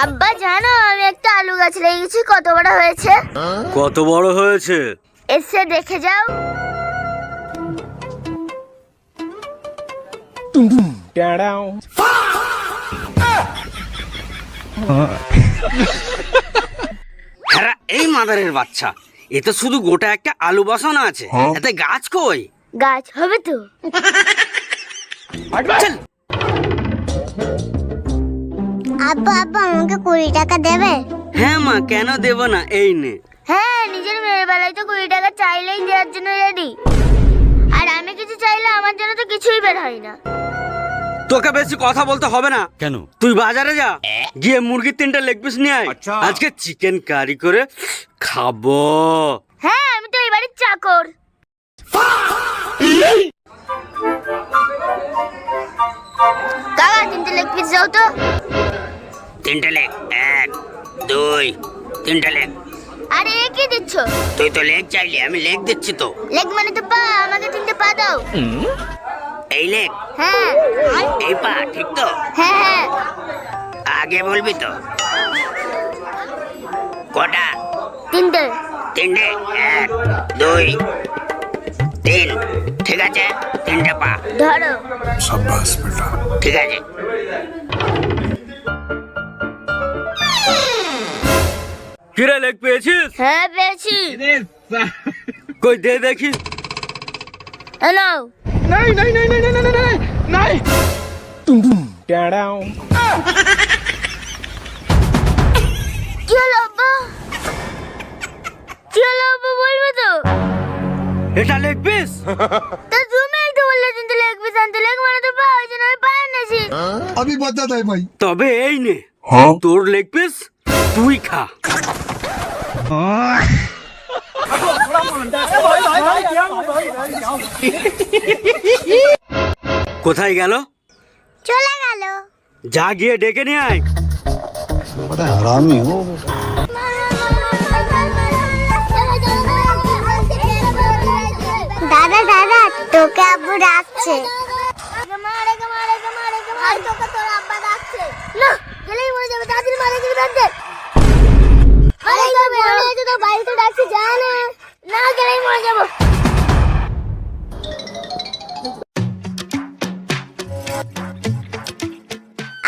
আব্বা জানো আমি একটা আলু গাছ লাগিয়েছি, কত বড় হয়েছে? কত বড় হয়েছে এসে দেখে যাও। হ্যাঁ এই মাদারের বাচ্চা, এ তো শুধু গোটা একটা আলু বসানো আছে, এতে গাছ কই? গাছ হবে তো। চল। আব্বা আব্বা আমাকে 20 টাকা দেবে? হ্যাঁ মা, কেন দেব না, এই নে। হ্যাঁ, নিজের মেয়ের বেলায় তো 20 টাকা চাইলেই দেওয়ার জন্য রেডি, আর আমি কিছু চাইলে আমার জন্য তো কিছুই বের হয় না। তোকে বেশি কথা বলতে হবে না। কেন? তুই বাজারে যা, গিয়ে মুরগির 3টা লেগ পিস নিয়ে আয়। আজকে চিকেন কারি করে খাবো। হ্যাঁ, আমি তো এই বাড়ির চাকর। কাকা 3টে লেগ পিস দাও তো। 3টে লেগ, 1 2 3টে লেগ। আরে এ কি দিচ্ছ? তুই তো লেগ চাইলি, আমি লেগ দিচ্ছি তো। লেগ মানে তো পা, আমাকে 3টে পা দাও। এই লেগ, হ্যাঁ এই পা, ঠিক তো? হ্যাঁ হ্যাঁ। আগে বলবি তো। কটা? 3টে। 3টে, 1 2 3। ঠিক আছে, 3টে পা। ধরো। शाबाश बेटा। ঠিক আছে। কিরে, লেগ পেয়েছিস? হ্যাঁ পেয়েছি। কই দে দেখি। নাও। नहीं नहीं नहीं नहीं नहीं नहीं नहीं तुम टेढ़ाओ। কি হলো আব্বা? কি হলো আব্বা, বলবে তো? এটা লেগ পিস? তা তুমি একটু বললে 3টে লেগ পিস আনতে, লেগ মানে তো পা, ওই জন্য আমি পা এনেছি। अभी बता दे भाई। তবে এই নে, हाँ তোর লেগ পিস তুই খা। কোথায় গেল? চলে গেল। যা গিয়ে ডেকে নিয়ে আয়। बड़ा हरामी हो। দাদা দাদা, তোকে আব্বু ডাকছে। না, গেলেই মরে যাবে, তাড়াতাড়ি মারে গিয়ে ডাকতে। আরে যাবে, আমি তো বাড়িতে ডাকছি, যা না। না গেলেই মরে যাব।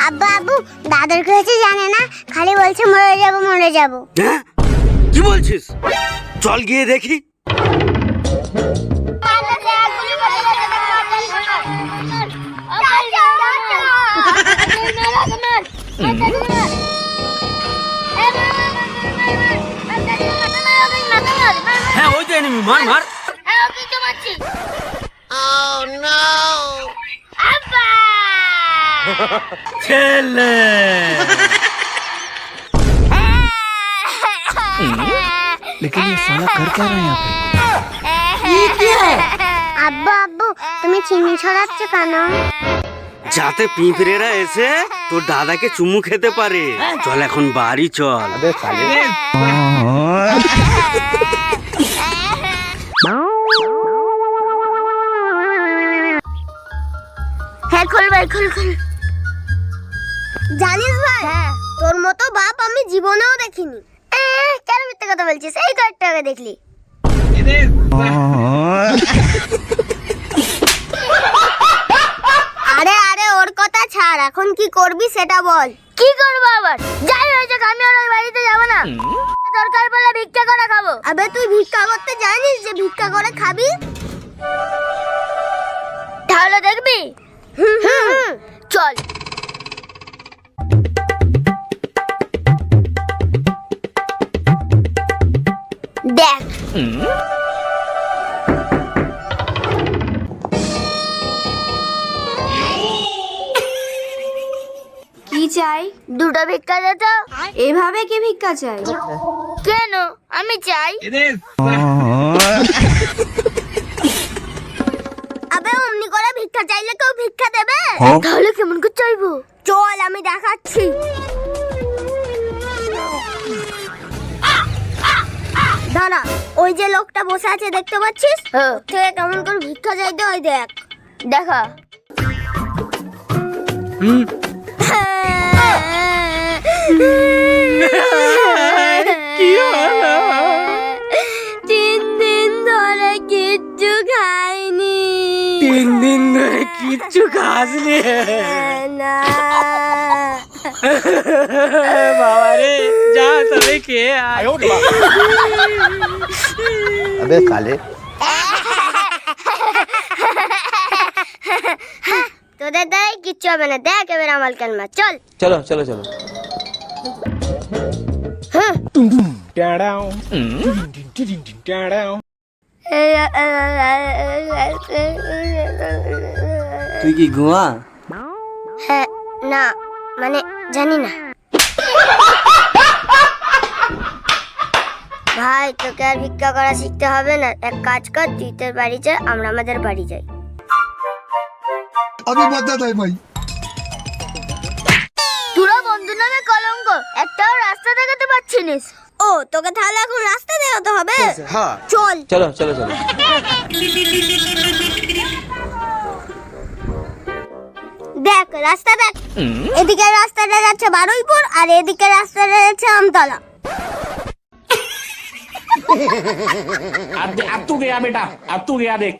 আব্বা আব্বু দাদার কাছে জানে না, খালি বলছে মরে যাব মরে যাব। হ্যাঁ, কি বলছিস? চল গিয়ে দেখি। হ্যাঁ, ওই তো এনিমি, মার মার। ছেলে लेकिन ये साला कर क्या रहा है यहाँ पे? আব্বু আব্বু তুমি চিনি ছড়াচ্ছ কেন? যাতে পিঁপড়েরা এসে তোর দাদাকে চুমু খেতে পারে। চল এখন বাড়ি চল। হ্যাঁ খোল ভাই, খোল খোল। জানিস ভাই, তোর মতো বাপ আমি জীবনেও দেখিনি। কেন মিথ্যে কথা বলছিস? এই তো একটা আগে দেখলি। আরে আরে ওর কথা ছাড়, এখন কি করবি সেটা বল। কি করবো আবার? যাই হয়েছে, আমি আর ওই বাড়িতে যাবো না। দরকার পড়লে ভিক্ষা করে খাবো। আবে তুই ভিক্ষা করতে জানিস যে ভিক্ষা করে খাবি? তাহলে দেখবি। চল। দেখ। কি চাই? 2টা ভিক্ষা দে তো। এভাবে কি ভিক্ষা চাই? কেন? আমি চাই। আবে অমনি করে ভিক্ষা চাইলে কেউ ভিক্ষা দেবে? তাহলে কেমন করে চাইবো? চল আমি দেখাচ্ছি। দাঁড়া, ওই যে লোকটা বসে আছে দেখতে পাচ্ছিস? থেকে কেমন করে ভিক্ষা চাইতে হয় দেখ। দেখা। কি হলো? 3 দিন ধরে কিচ্ছু খাইনি। 3 দিন ধরে কিচ্ছু খাসনি? না বাবা রে, যা তবে খেয়ে আয়। अबे साले তোদের দ্বারাই কিচ্ছু হবে না। দেখ এবার আমার কালমা, চল। चलो चलो चलो তুই কি গোয়া? হ্যাঁ, না মানে জানি না। ভাই তোকে আর ভিক্ষা করা শিখতে হবে না। এক কাজ কর, তুই তোর বাড়ি যা, আমরা আমাদের বাড়ি যাই। अभी मदद है भाई। তোরা বন্ধু নামে কলঙ্ক, একটাও রাস্তা দেখাতে পাচ্ছিস। ও তোকে তাহলে এখন রাস্তা দেখাতে হবে? হ্যাঁ, চল। चलो चलो चलो দেখ রাস্তা দেখ, এদিকে রাস্তাটা যাচ্ছে বারুইপুর আর এদিকে রাস্তাটা যাচ্ছে আমতলা। अब तू गया बेटा, अब तू गया देख।